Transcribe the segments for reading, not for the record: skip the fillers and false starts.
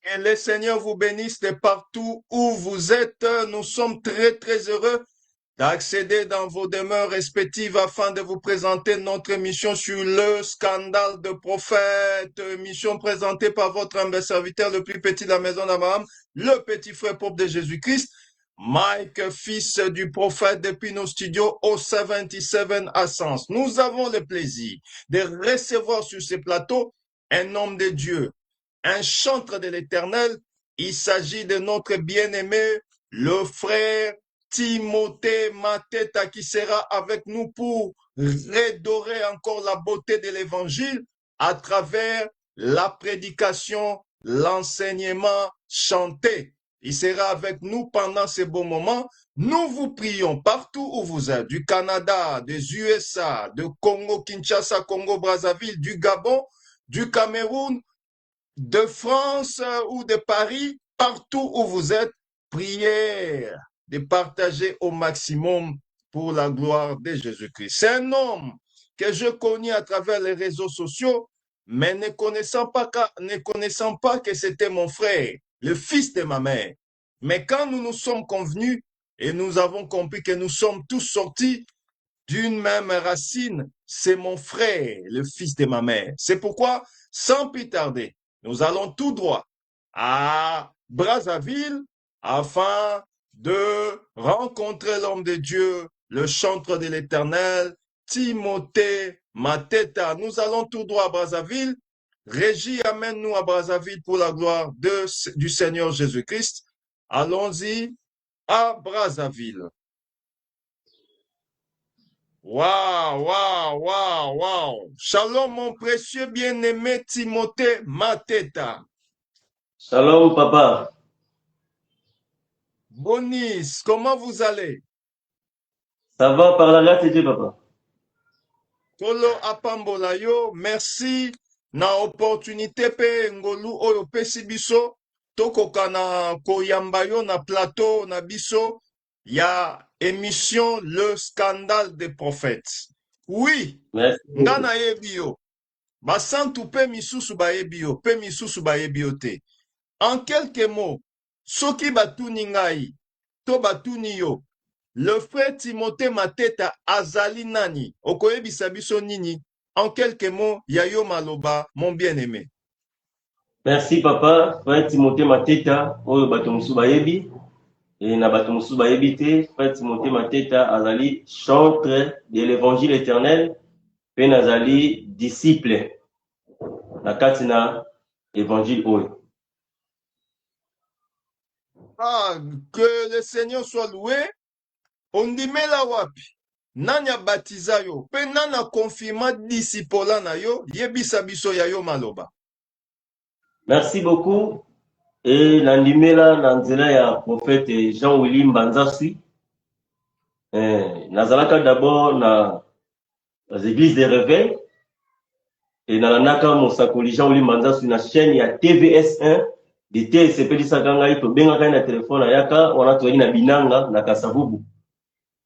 Que le Seigneur vous bénisse de partout où vous êtes. Nous sommes très heureux d'accéder dans vos demeures respectives afin de vous présenter notre émission sur le scandale de prophète. Émission présentée par votre humble serviteur, le plus petit de la maison d'Abraham, le petit frère pauvre de Jésus-Christ, Mike, fils du prophète, depuis nos studios au 77 à Sens. Nous avons le plaisir de recevoir sur ce plateau un homme de Dieu, un chantre de l'Éternel. Il s'agit de notre bien-aimé, le frère Timothée Mateta, qui sera avec nous pour redorer encore la beauté de l'Évangile à travers la prédication, l'enseignement chanté. Il sera avec nous pendant ces beaux moments. Nous vous prions partout où vous êtes, du Canada, des USA, de Congo, Kinshasa, Congo, Brazzaville, du Gabon, du Cameroun, de France ou de Paris, partout où vous êtes, prière de partager au maximum pour la gloire de Jésus-Christ. C'est un homme que je connais à travers les réseaux sociaux, mais ne connaissant pas que c'était mon frère, le fils de ma mère. Mais quand nous nous sommes convenus et nous avons compris que nous sommes tous sortis d'une même racine, c'est mon frère, le fils de ma mère. C'est pourquoi, sans plus tarder, nous allons tout droit à Brazzaville afin de rencontrer l'homme de Dieu, le chantre de l'Éternel, Timothée Mateta. Nous allons tout droit à Brazzaville. Régie, amène-nous à Brazzaville pour la gloire du Seigneur Jésus-Christ. Allons-y à Brazzaville. Waouh. Shalom, mon précieux bien-aimé Timothée Mateta. Shalom, papa. Bonis, comment vous allez? Ça va par la grâce de Dieu, papa. Tolo apambola yo, merci na opportunité pe ngolu oyo pesi biso tokoka na koyamba yo na plateau na biso ya émission Le Scandale des Prophètes. Oui, Merci. nga na yebi yo. Basantu pe misusu bayebi yo, pe misusu bayebi yo te. En quelques mots, soki batuni ngai, to batuni yo, le frère Timothée Mateta azali nani, okoyebisa biso nini? En quelques mots, Yayo Maloba, mon bien-aimé. Merci, papa. Frère Timothée Mateta, oyo bato musu bayebi. Et na bato musu bayebi te, frère Timothée Mateta azali chantre de l'évangile éternel, pe nazali disciple na kati na évangile oyo. Ah, que le Seigneur soit loué. Ondimela wapi? Nanya baptiza yo, pe nana confirma discipola na yo, yebisa biso Yayo Maloba. Merci beaucoup. Et nandimela na nzela ya prophète Jean-Willy Mbanzasui. Nazalaka d'abord na églises de réveil. Et nalandaka mosakoli Jean-Willy Mbanzasui na chaîne ya TVS1 de TSP ngai to bengaka na telefone ayaka wana toyaki na binanga na Kasavubu.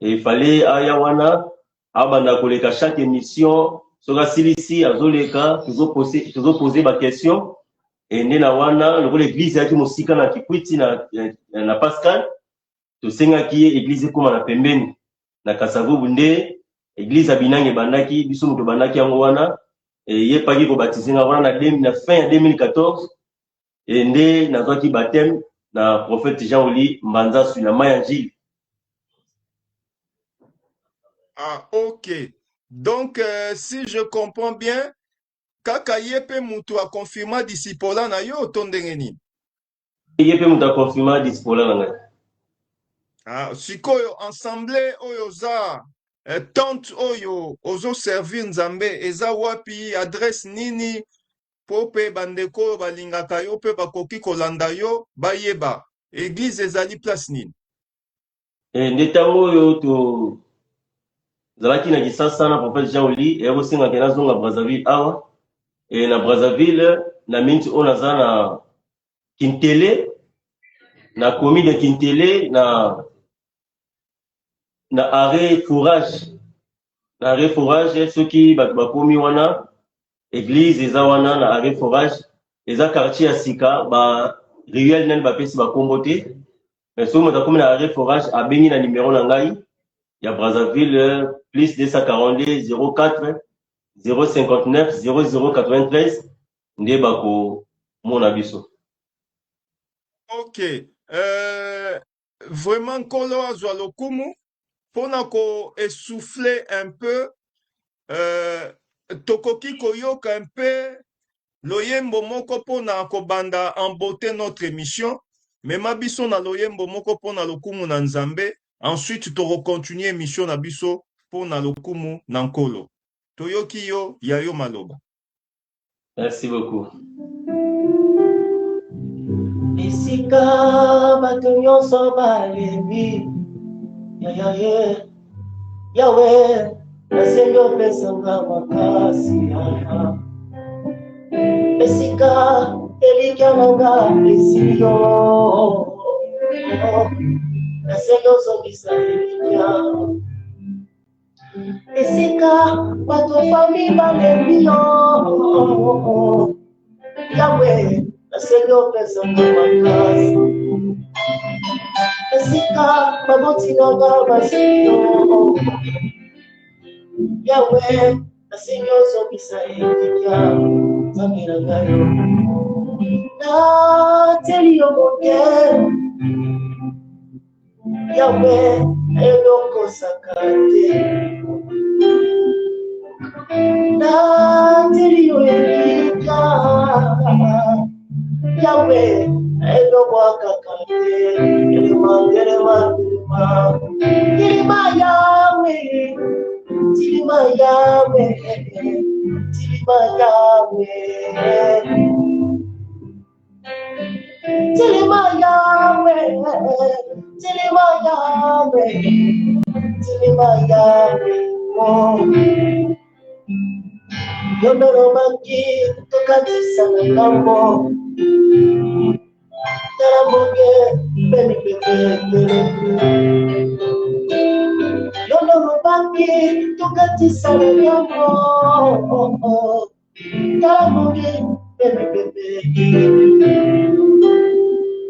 Et il fallait aya wana abanda koleka chaque émission soka silisi azoleka toujours poser ba question et nde na wana loko l'église yaki mosika na Kikwiti na Pascal to senga ki église koma na pembeni na Kasavubu nde église ya binanga bandaki biso muto bandaki yango wana et yepaki ko baptiser wana na fin ya 2014 et nde nazwaki baptême na prophète Jean-Willy Mbanzasui na Mayanjili. Ah, ok. Donc, si je comprends bien, kaka yepe mutu a confirma discipola na yo tondenge nini? Yepe mutu a confirma discipola na ngai. Ah, sikoyo ensemble oyo za tante oyo ozo servir nzambe eza wapi, adresse nini po pe bandeko balingaka yo pe bakoki kolanda yo bayeba église ezali place nini? Nde ntango oyo to zalaki na kisasa na prophète Jean-Willy ekosengaka nazonga Brazzaville awa et na Brazzaville na minti oyo naza na Kintele na komi de Kintele na arrêt forage soki bato bakomi wana église eza wana na arrêt forage eza quartier ya sika Riel nel bapesi ba kombote. Mais so mota comme na forage a bengi na numéro na ngai ya Brazzaville plus 242 04 059 0093 nde bako mona biso. Ok. Vraiment, Nkolo azwa lokumu, pona ko essouffler un peu, tokoki koyoka un peu, loyembo moko pona kobanda en beauté notre émission, mais ma biso na loyembo moko pona lokumu na Nzambe, ensuite to recontinue émission na biso pona lokumu na Nkolo. Toyoki yo, ya yo maloba. Merci beaucoup. Esika bato nyonso balembi yawe nasengi opesanga makasi yaya esika elikya nanga esi yo nasengi ozongisa elikya esika bato fami balembi yo yawe nasengi opesanga makasi esika babotinanga basio yawe nasengi ozongisa elikya nzambe na ngai nateli yo mokelo yawe nayebi okosaka te nateli yo elikya yawe nayebi obwakaka te elema tilima yawe tilima yawe tilima yawe tilima yawe tilima yawe tilima yawe yonoromaki tokatisa na ngambo taramoge benipekekele yonoromaki tokatisa na ngambo taramoge benipekekele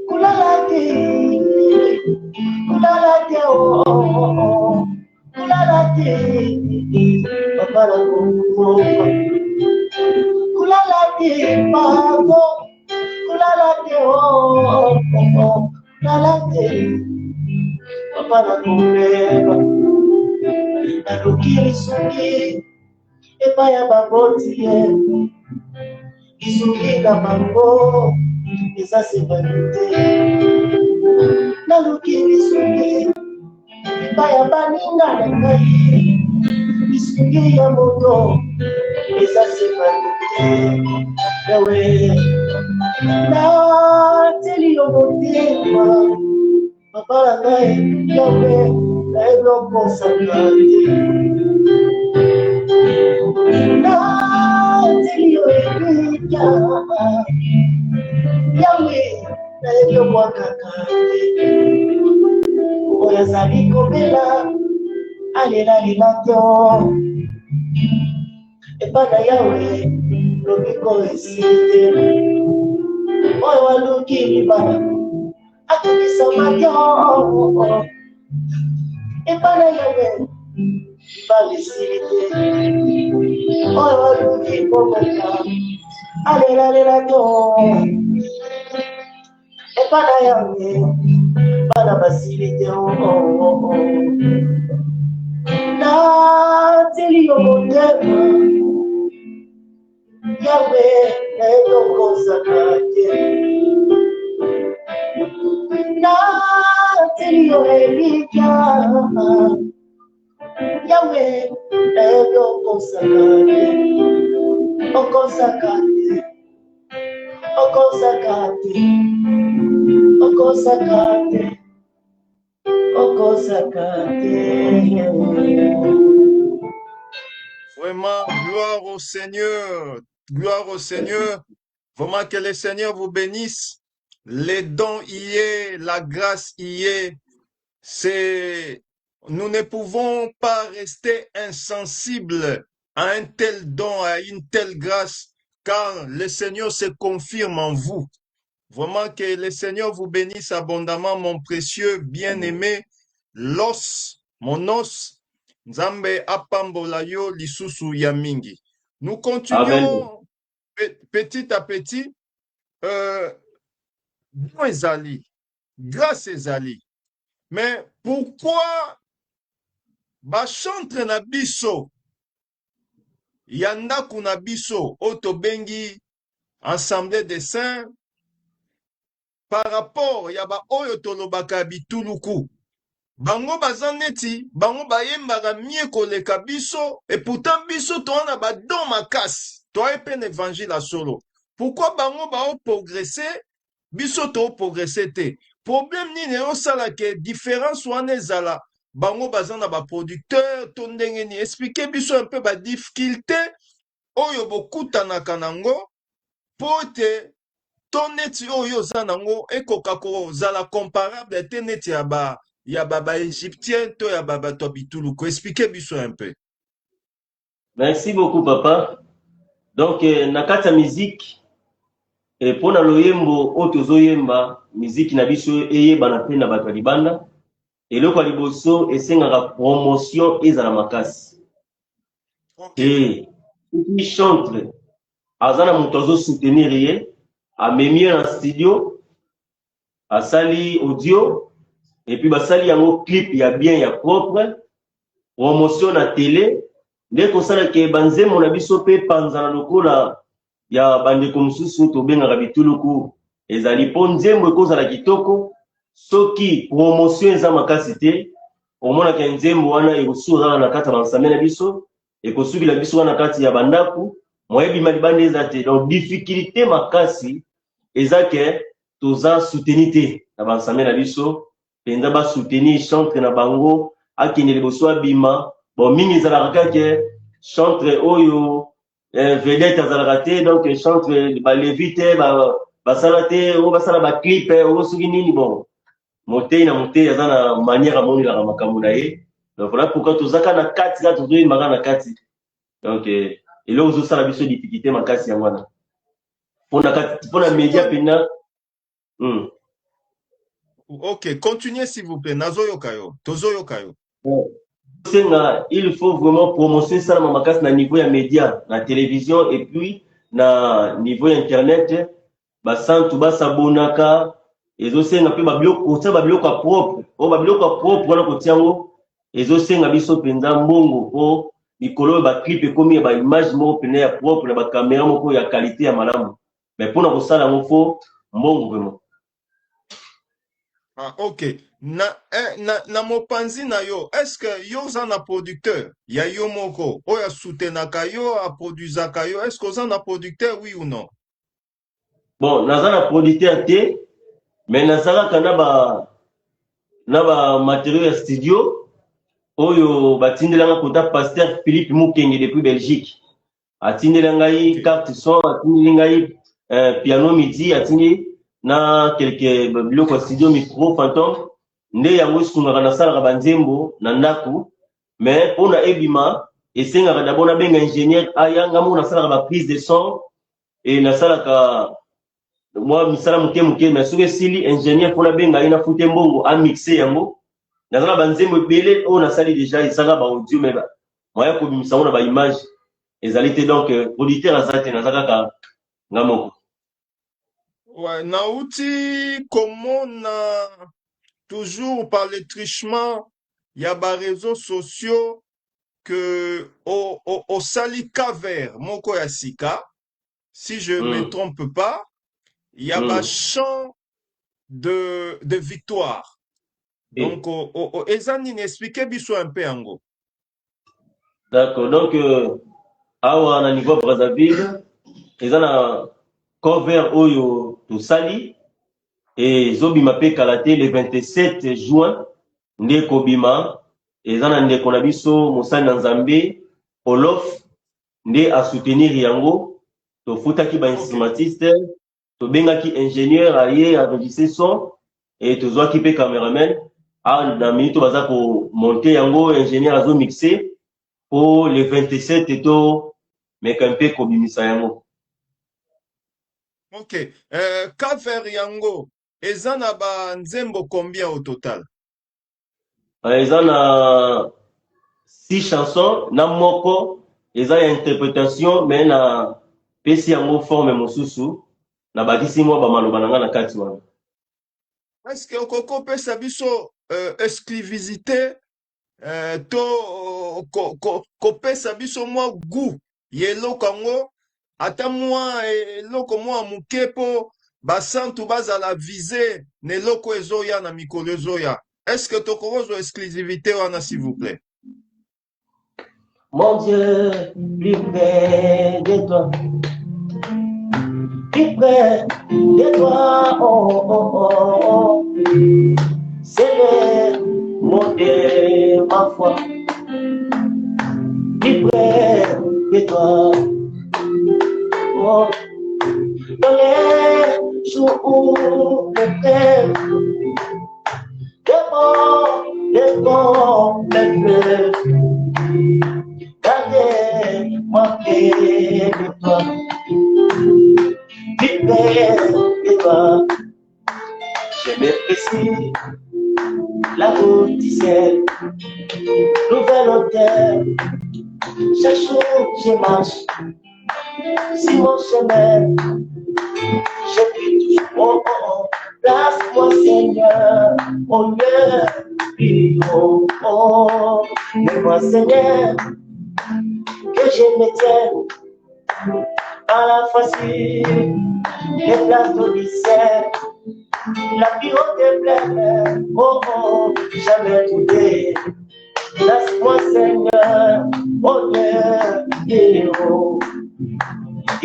kulalate kulalate papara kumoka kulalate pavo kulalate kulalate papara kumeka narukiri sungi epaya babotie isungiga bango ezasebanite narukiri sungi epaya baninga na ngai isungi ya moto ezasebanite yawe nateli yo motema papala ngai yawe nayebi okosaka te nateli yo elikya yawe nayebi obwakaka te oyo azali kobela alelalela to epana yawe lobiko esite oyo aluki libala atokisa matyo epana yawe libala esite oyo aluki koboka alelalela to epana yawe bana basilite nateli yo motema yawe nayebi okosaka te nateli yo elikya yawe nayebi okosaka te okosaka te okosaka te okosaka te okosaka te. Vraiment, gloire au Seigneur. Gloire au Seigneur. Vraiment que le Seigneur vous bénisse. Les dons y est, la grâce y est. Nous ne pouvons pas rester insensibles à un tel don, à une telle grâce, car le Seigneur se confirme en vous. Vraiment que le Seigneur vous bénisse abondamment, mon précieux bien-aimé, mon os, Nzambe apambola yo lisusu ya mingi. Nous Amen. continuons petit à petit. Bon ezali, grâce ezali. Mais pourquoi bachantre na biso, ya ndako na biso, oyo tobengi Assemblée des Saints, par rapport ya ba oyo tolobaka bituluku, bango baza neti, bango bayembaka mie koleka biso, et pourtant biso toana ba don makasi, toa epen évangile solo. Pourquoi bango bao progresser, biso to progresser te? Problème nini osala ke différence wana ezala, bango baza na ba producteur, to ndenge ni, expliquer biso un peu ba difficulté, oyo bokutanaka nango, po te to neti oyo oza nango ekoka kozala comparable te neti ya ba égyptien to ya bato bituluku. Expliquez biso un peu. Merci beaucoup, papa. Donc, na kati ya musique, pona loyembo oyo tozoyemba, musique na biso eyebana pe na bato ya libanda. Eloko ya liboso esengaka promotion ezala makasi. Okay. Soki chantre aza na moto azosoutenir ye, amemi na studio, asali audio, et puis basali yango clip ya bien ya propre, promotion na télé, nde kosala ke banzembo na biso pe panzana lokola ya bandeko mosusu tobengaka bituluku ezali mpo nzembo ekozala kitoko soki promotion eza makasi te omonaka nzembo wana ekosukaka na kati ya bansambe na biso ekosukila biso wana na kati ya bandako moyebima libanda eza te. Donc difficulté makasi eza ke toza souteni te na bansambe na biso mpenza basoutenir chantre na bango akende liboso abima. Bon, mingi ezalaka ke chantre oyo vedette azalaka te, donc chantre balevi te basala te oyo basala baclip oyo soki nini. Bon, motei na motei aza na manière amonelaka makambo na ye. Donc voilà pourquoi tozaka na kati kaka tozoyembaka na kati. Donc eloko ozosala biso difficulté makasi yango wana mpona média mpena. Ok, continuez s'il vous plaît. Nazoyoka yo, tozoyoka yo. Il faut vraiment promouvoir ça na niveau ya média, na télévision et puis na niveau internet. Basantu basabonaka ezosenga pe babiloko propre o babiloko propre wana kotiango ezosenga biso penza mbongo po likolo ba clip ekomi ba image moko pene ya propre na ba caméra moko ya qualité ya malamu. Mais pona kosala ngo fo mbongo vraiment. Ah, ok. Na mopanzi na yo, est-ce que yo za na producteur? Ya yo moko, oya soutenaka yo, a produisaka yo, est-ce que za na producteur, oui ou non? Bon, naza na producteur te, mais nazalaka na ba matériel ya studio, oyo batindelanga kota pasteur Philippe Mukenge depuis Belgique. Atindelanga yi carte son, atindelanga yi piano midi, atindeli na quelques biloko studio micro fantôme nde yango esungaka nasalaka banzembo na ndako. Mais mpona ebima esengaka d'abord nabenga ingénieur ayanga moko nasalaka ba prise de son et nasalaka moi misala moke mais soki esili ingénieur mpona benga ye nafute mbongo amixe yango nazala banzembo ebele oyo nasali déjà ezaka ba audio mais moya kobimisa ngo na ba image ezali te. Donc producteur aza te, naza kaka nga moko. Ouais, nauti komona toujours par le trichement, il y a des réseaux sociaux que au sali cover moko ya sika, si je me trompe pas, il y a un chant de victoire. Donc ezani n'expliquer biso un peu ango. D'accord. Donc awa na niveau Brazzaville ezana cover oyo to sali et zobima pe kalate le 27 juin nde kobima ezana ndeko na biso mosali na Nzambe Olof nde a soutenir yango to futaki ba instrumentiste to bengaki ingénieur aye enregistrer son et to zwaki pe cameraman na minute baza ko monter yango ingénieur azo mixer pour le 27 to meka mpe kobimisa yango. Ok. Cover yango. Ezana ba nzembo combien au total? Ils ont 6 chansons, na moko, ils ont une interprétation, mais na pesi yango forme mosusu, na bakisi mwa ba maloba nanga na kati wana. Est-ce que okoko pesa biso exclusivité to kopesa biso mwa goût ya eloko yango ata mwa eloko mwa moke mpo basantu bazala vise na eloko ezoya na mikolo ezoya. Est-ce que tokozwa exclusivité wana s'il vous plaît? Mon Dieu, plus près de toi, plus près de toi, oh, oh, oh, oh. C'est le mot de ma foi, plus près de toi, oh. Dans les jours où le père de mon peuple, gardez-moi près de toi, plus près de toi. Je m'apprécie la route du ciel, nouvelle hauteur. Chaque jour je marche sur mon chemin. Je prie toujours, oh, oh, oh, place-moi Seigneur, au lieu plus haut, oh, mais moi Seigneur, que je me tienne à la facile des places d'Odyssée, la plus haute des plaines, oh, oh, jamais trouvé. Place-moi Seigneur, au lieu plus haut.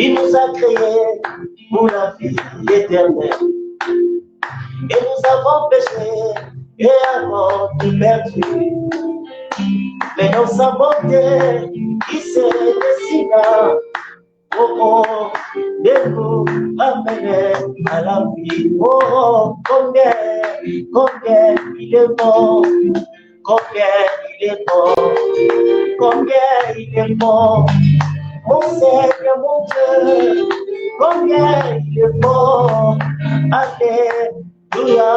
Il nous a créés pour la vie éternelle. Et nous avons péché et avons tout perdu. Mais dans sa bonté, il s'est dessina, oh, oh, de nous amener à la vie. Oh, oh, combien il est bon, combien il est bon, combien il est bon. Mon Seigneur, mon Dieu, combien il est bon. Alléluia,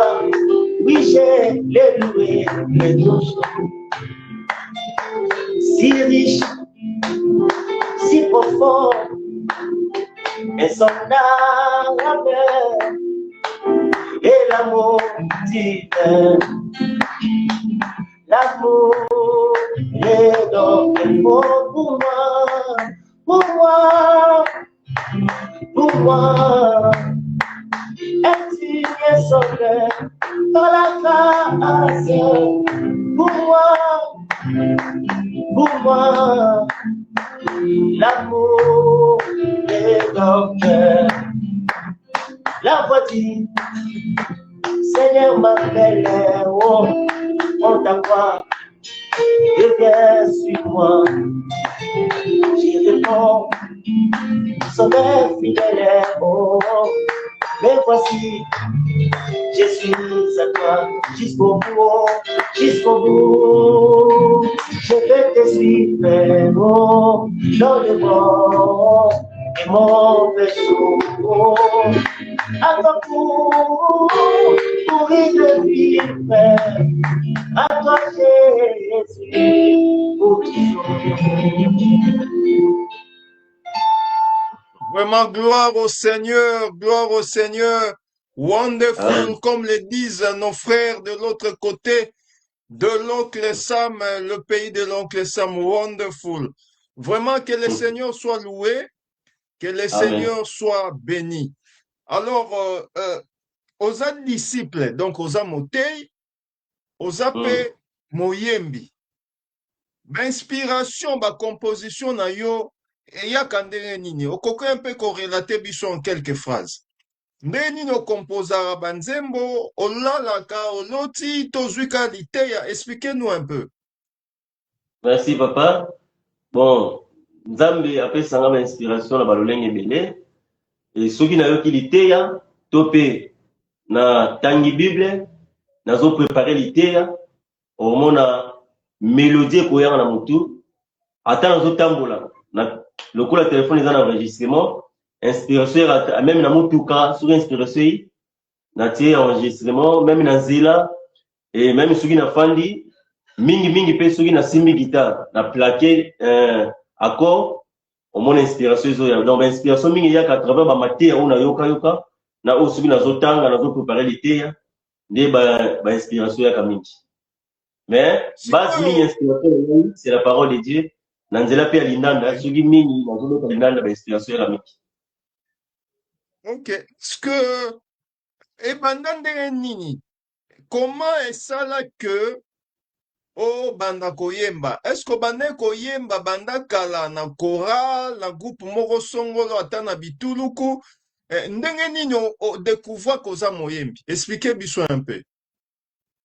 oui, j'ai les loué, les toujours. Si riche, si profond, et son âme, et l'amour divin. L'amour est donc bon pour moi, pour moi, pour moi. Es-tu bien sauvé dans la grâce pour moi, l'amour est dans le cœur. La voix dit, Seigneur m'appelle, oh, on t'appelle, viens sur moi. J'y réponds, sauveur fidèle, oh, mais voici, je suis à toi jusqu'au bout, jusqu'au bout. Je vais te suivre, oh, dans le bon et mauvais jour. À toi pour y vivre, à toi Jésus, pour toujours. Vraiment, gloire au Seigneur, gloire au Seigneur. Wonderful, Amen. comme le disent nos frères de l'autre côté, de l'oncle Sam, le pays de l'oncle Sam. Wonderful. Vraiment, que le Seigneur soit loué, que le Seigneur soit béni. Alors, aux disciples, donc aux amotei, aux apé moyembi. Inspiration, ba composition na yo, eyaka ndenge nini okoki mpe korelate biso en quelques phrases ndenge nini okomposaka banzembo olalaka oloti tozwika liteya, expliquez-nous un peu. Merci papa. Bon, Nzambe apesanga ba inspiration na balolenge ebele. Et soki nayoki liteya to pe na tangi Bible nazo préparer liteya omona mélodie koyanga na mutu ata nazo tambola na lokola téléphone eza na enregistrement inspiration même na mutuka sur inspiration na tie enregistrement même na nzela et même soki na fandi mingi pe soki na simbi guitare na plaqué accord omona inspiration ezoya donc inspiration mingi eyaka à travers bamateya oyo nayoka na oyo soki nazotanga nazoprépare liteya nde bainspiration eyaka mingi mais base mingi inspiration c'est la parole de Dieu na nzela pe ya lindanda soki mingi nazoloka lindanda bainspiration eyaka mingi. Ok. Ce que ebanda ndenge nini, comment esala que o banda koyemba? Est-ce que banda koyemba banda kala na choral na groupe moko songolo ata na bituluku? Ndenge nini o découvrir koza moyembi? Expliquez biso un peu.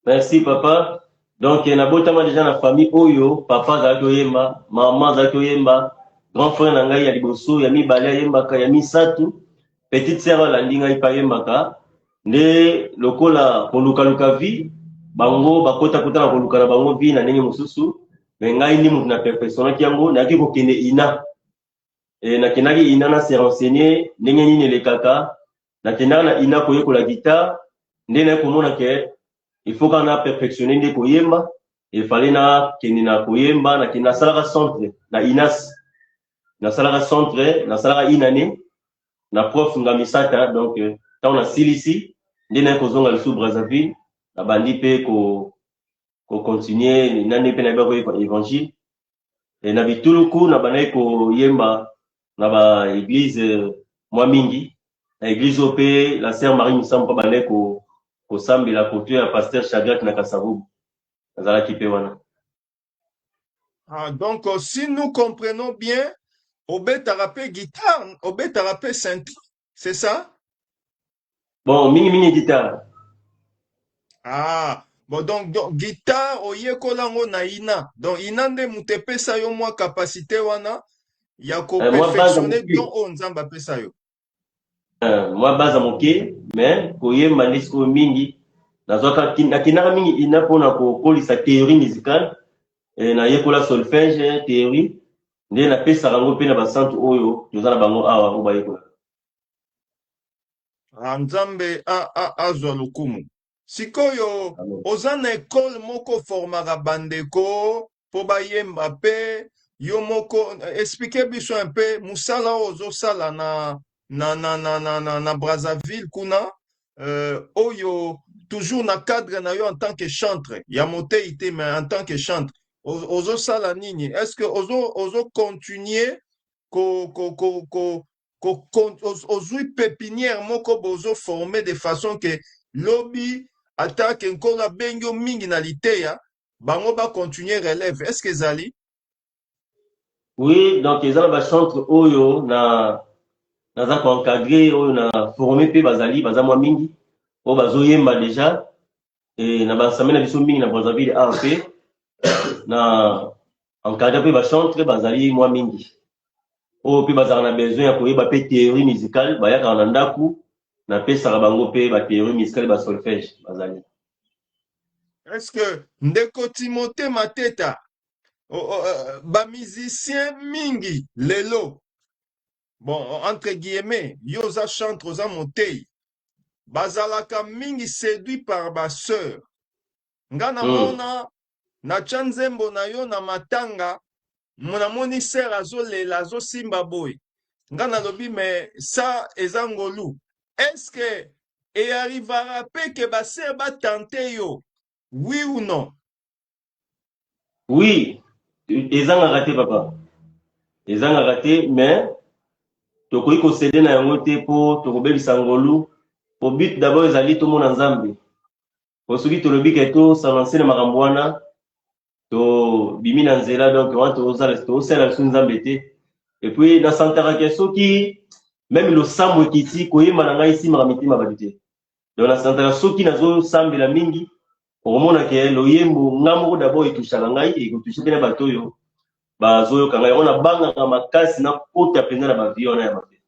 Merci papa. Donc nabotama déjà na famille oyo papa azalaki oyemba, maman azalaki oyemba, grand frère na ngai ya liboso ya mibale ayembaka, ya misatu petite sœur alandi ngai mpe ayembaka. Nde lokola kolukaluka vi bango bakota na koluka na bango vi na ndenge mosusu, me ngai ndi moto na perfectionnaki yango nayaki kokende ina nakendaki ina na se renseigner ndenge nini elekaka, nakendaka na ina koyekola guitare, nde naye komona ke il faut qu'on a perfectionné nde koyemba, il fallait na kende na koyemba na kende nasalaka centre na inas, nasalaka centre nasalaka inane na prof ngamisata. Donc tant na silisi nde naye kozonga lisusu Brazzaville na bandi pe ko continuer nani pe na ba koyeba évangile et na bituluku na banayi koyemba na ba église mwa mingi na église oyo pe la sœur Marie Misambo mpa banayi kosambela kote ya pasteur Chagrak na Kasavubu azalaki pe wana. Donc si nous comprenons bien, obetaka pe guitare, obetaka pe synthé, c'est ça? Bon, mingi guitare. Bon, donc guitare oyekolango na ina. Donc ina nde mutu epesa yo mwa capacité wana ya koperfectionner don oyo Nzambe apesa yo. Moi base moke, mais koyemba nde sikoyo mingi nakendaka mingi ina mpona kokolisa théorie musicale nayekola solfège théorie nde napesaka yango mpe na bacentre oyo toza na bango awa oyo bayekola. Nzambe azwa lokumu. Sikoyo oza na ekole moko formaka bandeko po bayemba pe yo moko expliquer biso un peu musala oyo ozosala na Brazzaville kuna oyo toujours na cadre na yo en tant que chantre ya motei te mais en tant que chantre ozosala nini? Est-ce que ozo continuer ozwi pépinière moko bozo former de façon que lobi attaque encore la bengo mingi na liteya bango ba continuer relève? Est-ce que ezali? Oui, donc eza na bachantre oyo naza koencadre oyo na forme mpe bazali baza mwa mingi oyo bazoyemba déjà na bansame na biso mingi na Brazzaville awa mpe na encadre mpe bachantre bazali mwa mingi oyo mpe bazalaka na besoin ya koyeba mpe théorie musicale bayakaka na ndaku napesaka bango mpe bathéorie musicale basolfège bazali. Est-ce que ndeko Timothée Mateta bamusicien mingi lelo bon entre guillemets yo oza chantre oza motei bazalaka mingi séduit par basœur nga namona na tya nzembo na yo na matanga namoni sœur azolela azosimba boye nga nalobi mais ça eza ngolu. Est-ce que arrivera pe que basœur batante yo oui ou non? Oui, ezangaka te papa, ezangaka te, mais tokoki kosede na yango te mpo tokobebisa ngolu po but d'abord ezali tomona Nzambe po soki tolobi ke tosalanse na makambo wana tobimi na nzela donc wana tosala lisu Nzambe te. Et puis nasantaka ke soki même losambo ekiti koyemba na ngai esimaka mitema bato te, donc nasantaka soki nazosambela mingi okomona ke loyembo nga moko d'abord etushaka ngai ekotushe mpe na bato oyo bazoyoka ngai yango nabangaka makasi na kota mpenza na bavie wana ya mabe.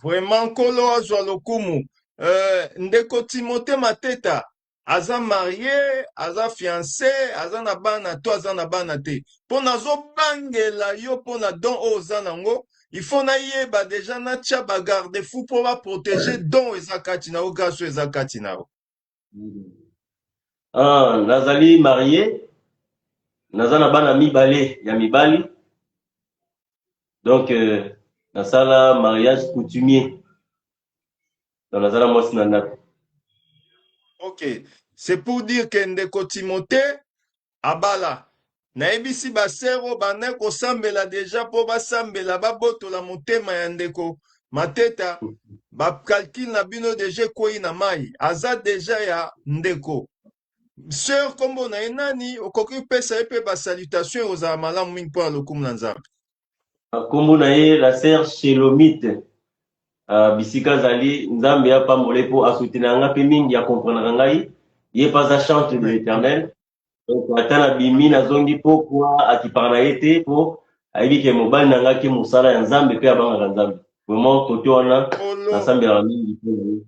Vraiment nkolo azwa lokumu. Ndeko Timothée Mateta aza marié, aza fiancé, aza na bana to aza na bana te. Po nazobangela yo po na don oyo oza nango il faut na yeba déjà na tia ba garde-fou pour ba protéger don ezakati na ogaso ezakati na. Nazali marié, naza na bana mibale ya mibali. Donc nasala mariage coutumier. Donc nazala mwasi na ndako. OK, c'est pour dire que ndeko Timothée abala nayebisi basero bane kosambela deja po basambela babotola motema ya ndeko Mateta bakalkile na bino deja ekwei na mai aza deja ya ndeko sœur kombo na ye nani okoki pesa ye mpe basalutation ekozala malamu mingi mpo na lokumu na nzambe. Kombo na ye la sœur Shelomite bisika azali nzambe apambola mpo asoutenir nga mpe mingi akomprendra ngai ye mpe aza chante de l'éternel. Donc ata na bimi nazongi pokwa akipaka na ye te mpo ayebi ke mobali na nga ke mosala ya nzambe mpe abangaka nzambe vraiment kote wana nasambelaka mingi mpo na ye.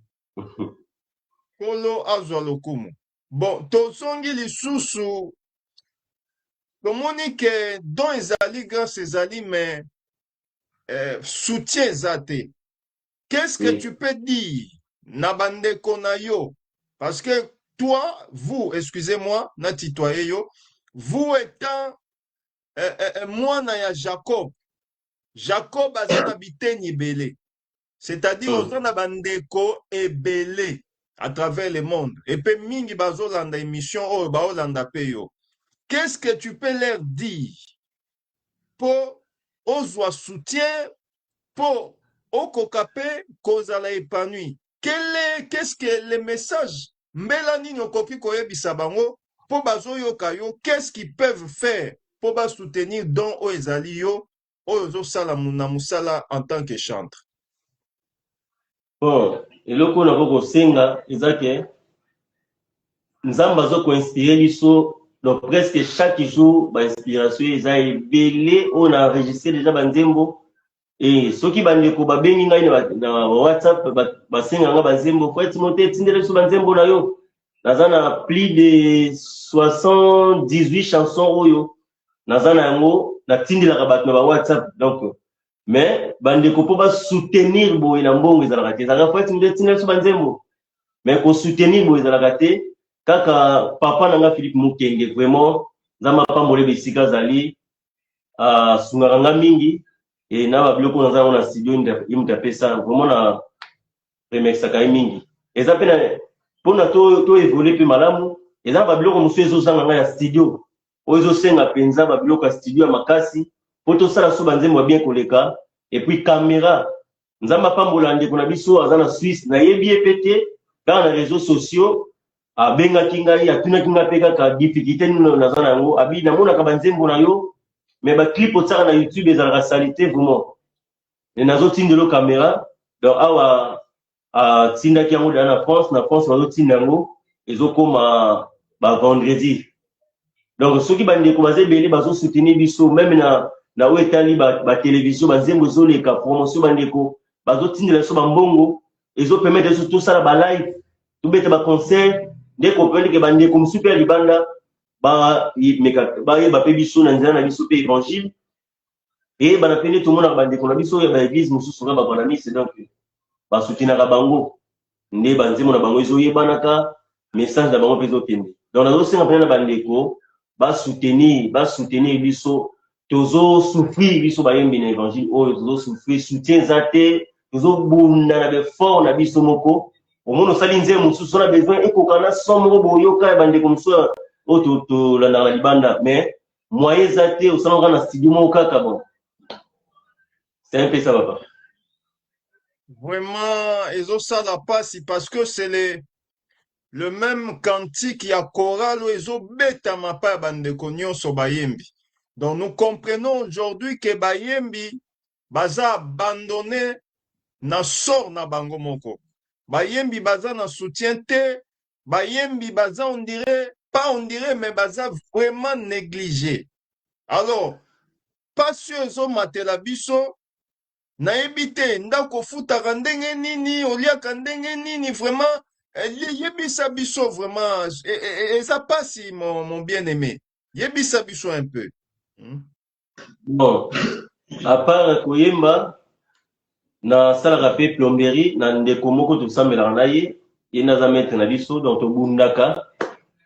Kolo azwa lokumu. Bon, tozongi lisusu tomoni ke don ezali grâce ezali mais soutien eza te. Qu'est-ce que tu peux dire na bandeko na yo? Parce que toi, vous, excusez-moi, na titoye yo, vous étant mwana ya Jacob, Jacob aza na biteni ebele. C'est-à-dire oza na bandeko ebele à travers le monde. Et puis mingi bazolanda émission oyo baolanda pe yo. Qu'est-ce que tu peux leur dire pour ozwa soutien pour okokape kozala épanoui? Qu'est-ce que le message mbela nini okoki koyebisa bango po bazoyoka yo? Qu'est-ce qu'ils peuvent faire pour ba soutenir don oyo ezali yo oyo ozosala na musala en tant que chantre? Bon, eloko na kosenga eza ke nzambe azokoinspire biso donc presque chaque jour bainspiration eza ebele oyo na enregistré déjà banzembo. Et soki bandeko babengi ngai na WhatsApp basenga nga banzembo Frère Timothée tindela biso banzembo na yo naza na plus de 78 chansons oyo naza na yango natindelaka bato na ba WhatsApp. Donc mais bandeko mpo basoutenir boye na mbongo ezalaka te ezalaka Frère Timothée tindela biso banzembo mais kosoutenir boye ezalaka te. Kaka papa na nga Philippe Mukenge vraiment nzambe apambola bisika azali asungaka nga mingi. Et na ba biloko naza na studio imuta pesa vraiment na remexaka mingi eza pe na pona to évoluer pe malamu eza ba biloko musu ezozanga nga ya studio oyo ezosenga penza ba biloko ya studio ya makasi po tosala so banzembo ya bien koleka. Et puis caméra nzamba pambola ndeko na biso aza na Suisse nayebi ye pe te kaka na réseaux sociaux abengaki ngai atunaki nga mpe kaka difficulté nino naza na yango abi namonaka banzembo na yo mais ba clip otsaka na YouTube ezalaka salite vraiment et nazotindelo caméra. Donc awa tindaki yango dala na France bazotinda yango ezokoma ba vendredi. Donc soki bandeko baza ebele bazosoutenir biso même na oyo etali batelevizio banzembo ezoleka promotion bandeko bazotindela biso bambongo ezopermettre biso tosala balive tobeta baconcert nde comprendre ke bandeko mosusu mpe ya libanda bayeba mpe biso na nzela na biso mpe évangile eyebana mpe nde tomonaka bandeko na biso oyo ya baeglise mosusu nga bakwana mise. Donc basoutenaka bango nde banzembo na bango ezoyebanaka message na bango mpe ezokende. Donc nazosenga mpena na bandeko basoutenir biso tozosouffrir biso bayembi na évangile oyo tozosouffrir soutien eza te tozobunda na befort na biso moko omona osali nzembo mosusu na besoin ekoka na son moko boyoka ya bandeko mosusu oyo tolandaka na libanda mais moyen eza te osalaka na studio moko kaka. Bon c'est un peu ça papa. Vraiment ezosala pasi parce que c'est le même cantique ya chorale oyo ezobetama pa ya bandeko nyonso bayembi. Donc nous comprenons aujourd'hui que bayembi baza abandonné na sort na bango moko. Bayembi baza na soutien te, bayembi baza on dirait mais baza vraiment négligé. Alors pasi ezomatela biso nayebi te ndako ofutaka ndenge nini oliaka ndenge nini vraiment yebisa biso vraiment eza pasi mon bien aimé yebisa biso un peu. Bon À part koyemba na salaka pe plomberie na ndeko moko tosambelaka na ye ye naza maître na biso donc tobundaka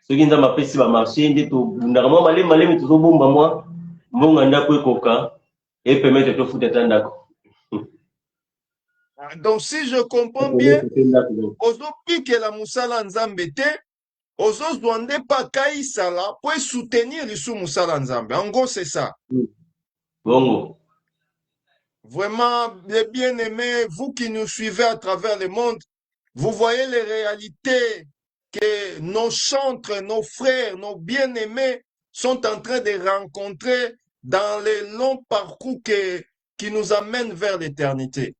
soki nzambe apesi bamarché nde tobundaka mwa malemi tozobomba mwa mbongo ya ndako ekoka epermettre tofuta ata ndako. Donc si je comprends bien, ozopikela musala nzambe te, ozozwa nde pakaisala pour soutenir lisu musala nzambe. En gros, c'est ça. Bongo. Vraiment, les bien-aimés, vous qui nous suivez à travers le monde, vous voyez les réalités que nos chantres, nos frères, nos bien-aimés sont en train de rencontrer dans les longs parcours qui nous amènent vers l'éternité.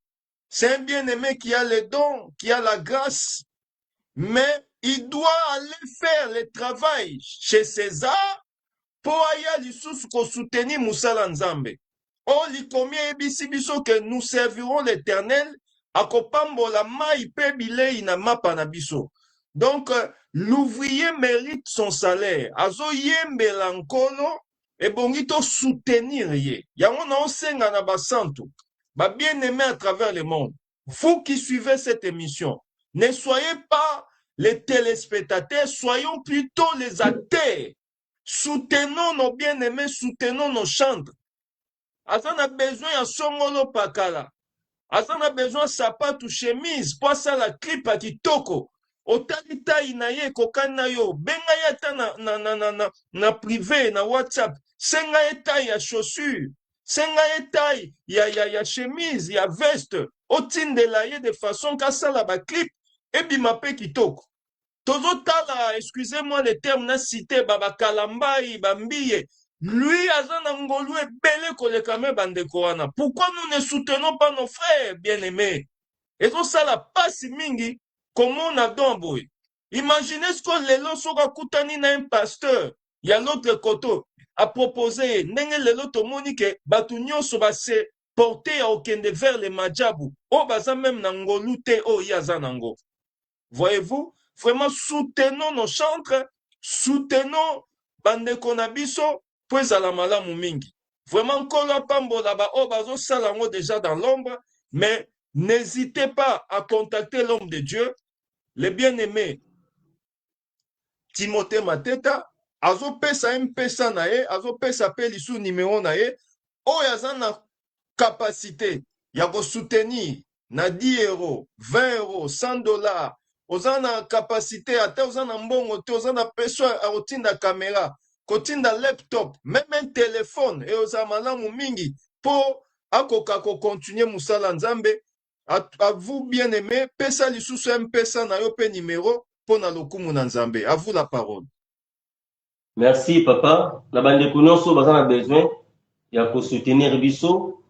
C'est un bien-aimé qui a les dons, qui a la grâce, mais il doit aller faire le travail chez César pour aller soutenir Moussala Nzambe. Oh, likomi ebisi biso que nous servirons l'Éternel akopambola mai pe bilei na mapa na biso. Donc, l'ouvrier mérite son salaire. Azo yembela nkolo ebongi to soutenir ye. Yango na osenga na basantu, ba bien-aimés à travers le monde. Vous qui suivez cette émission, ne soyez pas les téléspectateurs, soyons plutôt les acteurs. Soutenons nos bien-aimés, soutenons nos chantres. Azan a besoin ya songolo pakala. Azan a besoin sapatu chemise, poisa la clip a kitoko. Otali tai na ye kokana yo. Benga ye ta na privé, na WhatsApp. Senga ye tai ya chaussure. Senga ye tai ya chemise, ya veste. Otindela ye de façon kasala ba clip. Ebi mape kitoko. Tozotala, excusez-moi le terme na cité, baba kalambai, bambiye. Lui, azana ngolu ebele kolekame bandeko wana. Pourquoi nous ne soutenons pas nos frères bien-aimés? Et tout ça la passe mingi, comment on a donné. Imaginez ce que les lots sont kutani na un pasteur, il y a l'autre côté, a proposé, nenge les lots monique, batunyo so ba se porter à okende vers les majabu. Oh, baza même nangolu te, oh, yazanango. Voyez-vous? Vraiment, soutenons nos chantres, soutenons bandeko na biso, puis à la malamu mingi. Vraiment, kola pambo là-bas, oh, bazo salango déjà dans l'ombre, mais n'hésitez pas à contacter l'homme de Dieu, le bien-aimé Timothée Mateta, azo pesa mpesa na ye, azo pesa pe lisu numéro na ye, oh, yaza na capacité, ya ko soutenir na 10 €, 20 €, 100 $. Oza na capacité ate oza na mbongo te oza na peso akotinda caméra kotinda laptop même un téléphone et oza malamu mingi po akoka kocontinue musala nzambe à vous bien aimé pesa lisusu mpesa na yo pe numéro po na lokumu na nzambe. À vous la parole. Merci papa. Na bandeko nyonso baza na besoin ya ko soutenir biso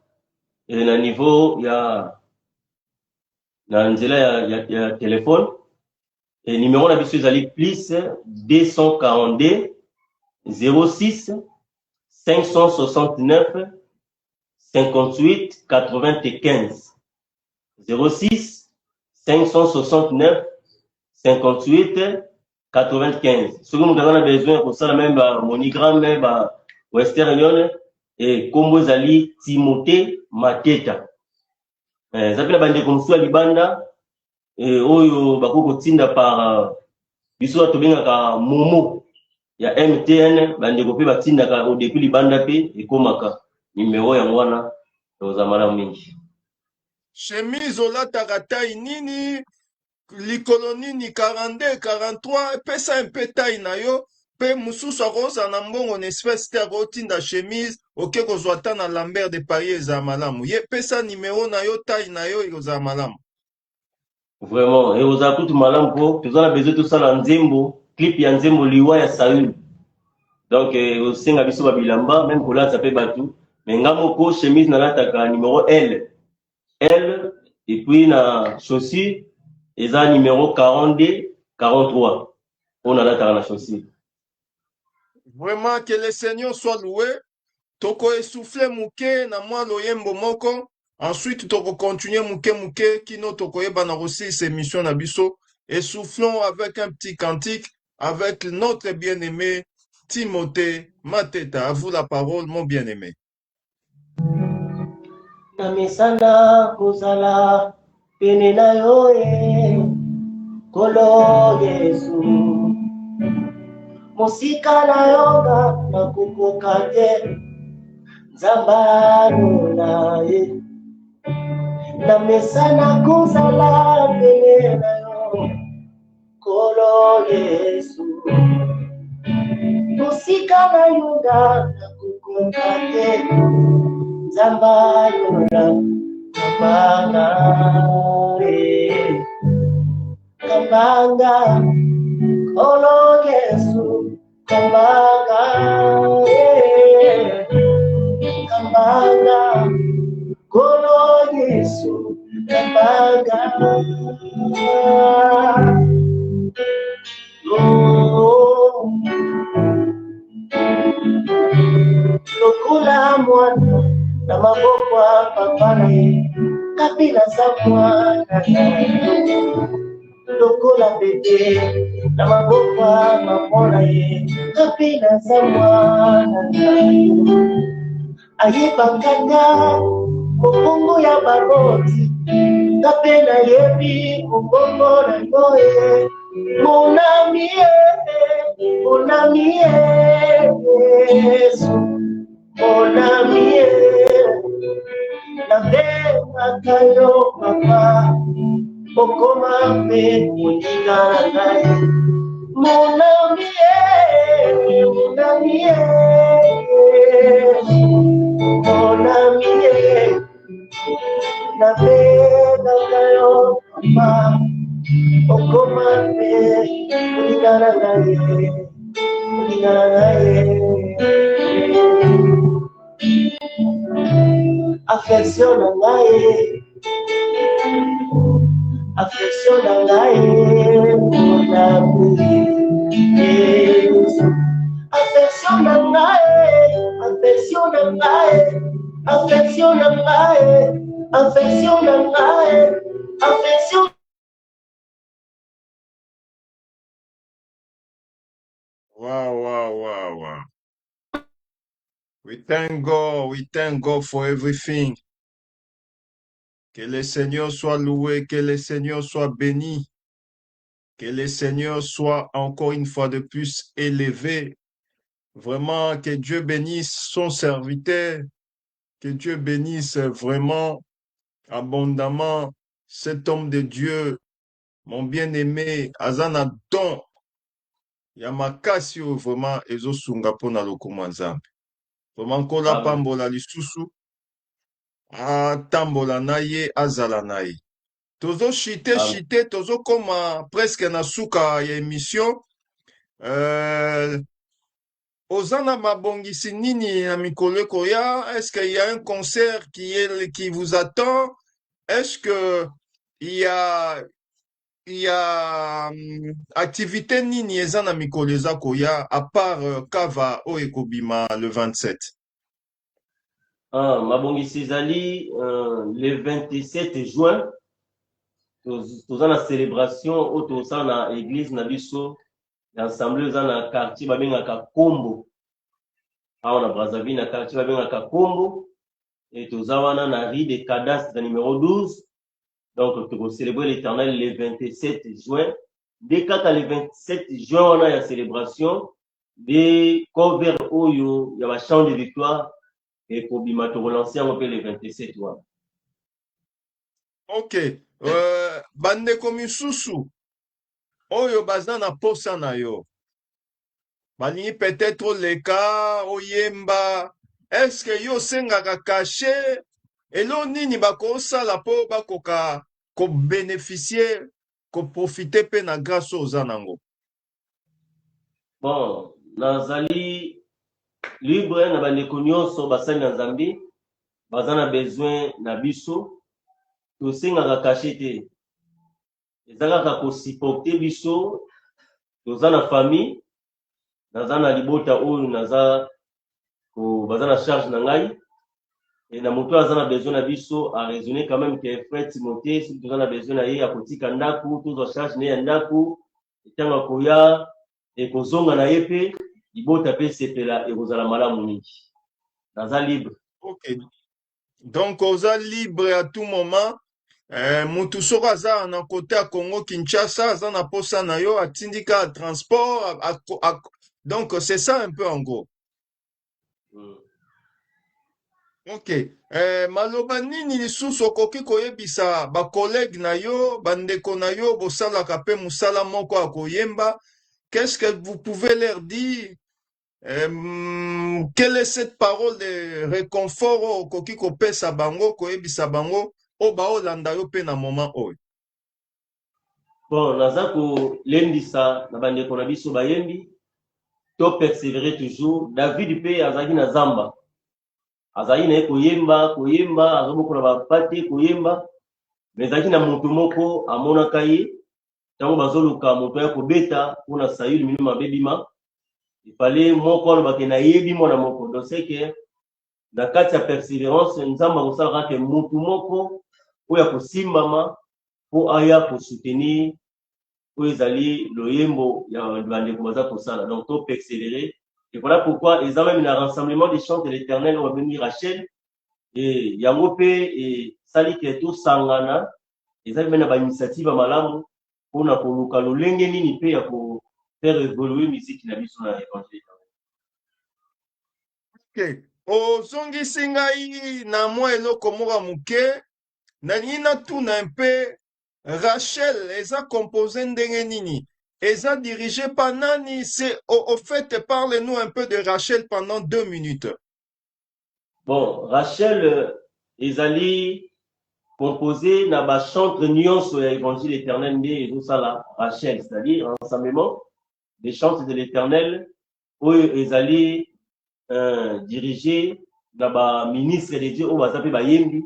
et na niveau ya na nzela ya téléphone. Et numéro na biso ezali plus 242 06 569 58 95 06 569 58 95. Soki moto aza na besoin kosala même ba MoneyGram ba Western Union et kombo ezali Timothée Mateta. Eza mpe na bandeko mosusu ya libanda oyo bakoki kotinda par biso bato tobengaka momo ya MTN bandeko mpe batindaka depuis libanda mpe ekomaka nimero yango wana toza malamu mingi. Chemise olataka tai nini likolo nini 42 43 pesa mpe tai na yo mpe mosusu akoza na mbongo na espèce te akotinda chemise oke kozwa ata na Lambert de Paris ezala malamu ye pesa nimero na yo tai na yo ekozala malamu. Vraiment, et aux akutu malamu po toza na besoin tosala nzembo clip ya nzembo liwa ya Saül. Donc osenga biso babilamba même kolata pe batu mais nga moko chemise nalataka numéro L et puis na chaussure eza numéro 42 43 on alataka na chaussure. Vraiment que le Seigneur soit loué. Toko essouffler muke na mwa loyembo moko. Ensuite, toko continuer muke kino toko yeba na aussi ces missions na biso. Essoufflons avec un petit cantique avec notre bien-aimé Timothée Mateta. À vous la parole, mon bien-aimé. na misana kozala pene na yo Kolo Yesu mosika na yoga na kukoka te nzambano na ye na mesana kozala pene na yo Kolo Yesu mosika na yoga na kukoka te nzambano na Kambanga Kambanga Kolo Yesu Kambanga Kambanga Kolo Yesu Kambanga Lokula mwana na maboko ya papa na ye kapila za mwana Lokola bebe na maboko ya mama na ye kapila za mwana ayebakanga mokongo ya baboti kapena yebi mokongo na yoye mon ami Yesu mon ami na bengaka yo papa okoma mpe moninga na ye mon ami na bengaka yo papa okoma mpe moninga na ye affection na ngai mon ami Yesu affection na ngai Wow. We thank God for everything. Que le Seigneur soit loué, que le Seigneur soit béni, que le Seigneur soit encore une fois de plus élevé. Vraiment, que Dieu bénisse son serviteur, que Dieu bénisse vraiment abondamment cet homme de Dieu, mon bien-aimé, Azana Don, Yamakasi, vraiment, Ezo Sungapo na lokumanzambe. Vraiment, kola pambola lisusu, tambola na ye, azala na ye. Tozo chite, tozo koma presque na suka ya émission. Ozana mabongisi nini na mikolo koya? Est-ce qu'il y a un concert qui vous attend? Est-ce que il y a activité nini ezana mikolo eza koya à part Kava o ekobima le 27? Mabongisi ezali le 27 juin toza na célébration oyo tosala na église na biso l'assemblée eza na quartier babengaka Kombo awa na Brazzaville na quartier babengaka Kombo et toza wana na rue de cadastre numéro 12 donc tokocélébrer l'éternel le 27 juin nde kaka le 27 juin wana ya célébration de cover oyo ya bachant de victoire ekobima tokolancer yango mpe le 27 wana. Ok. Bandeko misusu oyo baza na posa na yo balingi peut-être oleka oyemba, est-ce que yo sengaka cachet elo nini bakosala mpo bakoka kobénéficier koprofite mpe na grâce oyo oza nango? Bon, nazali libre na bandeko nyonso basali na Nzambe baza na besoin na biso tosengaka cachet te eza kaka kosupporte biso toza na famille naza na libota oyo baza na charge na ngai et na moto aza na besoin na biso a raisonner quand même que frère Timothée soki toza na besoin na ye ya kotika ndako tozwa charge na ye ya ndako ntango akoya ekozonga na ye mpe libota mpe sepela ekozala malamu mingi naza libre. Ok. Donc, oza libre à tout moment. Mutu soko aza na côté à Congo Kinshasa, aza na posa na yo, atindika transport. Donc, c'est ça un peu en gros. Ok. Maloba nini lisusu okoki koyebisa ba collègue na yo, bandeko na yo, bosalaka pe musala moko ya koyemba. Qu'est-ce que vous pouvez leur dire? Quelle est cette parole de réconfort okoki kopesa bango koyebisa bango o baolanda yo pe na moment oyo? Bon, naza kolendisa na bandeko na biso bayembi to persévérer toujours. David pe azalaki na zamba, azalaki na ye koyemba azobokola bapate koyemba, mais azalaki na moto moko amonaka ye ntango bazoluka moto ya kobeta mpona sayuli minu mabe bima, ifale moko alobake nayebi mwana moko. Donc c'est que na kati ya persévérance nzambe akosalaka ke motu moko oyo akosimbama mpo aya kosoutenir oyo ezali loyembo ya bandeko baza kosala. Donc to persévérer. Et voilà pourquoi eza même na rassemblement des chants de l'éternel oyo babengi Rachel, et yango mpe esali ke tosangana, ezali mpe na bainitiative ya malamu mpona koluka lolenge nini mpe ya kofaire évoluer miziki na biso na évangile. Ok. Ozongisi ngai na mwa eloko moko muke, nalingi natuna mpe Rachel eza composé ndenge nini? Eza dirigé par nani? C'est au fait, parle-nous un peu de Rachel pendant 2 minutes. Bon, Rachel ezali composé na bachantre nyonso ya évangile éternel nde ezosala Rachel, c'est-à-dire rassemblement des chantres de l'éternel oyo ezali dirigé na baministre de Dieu oyo baza mpe bayembi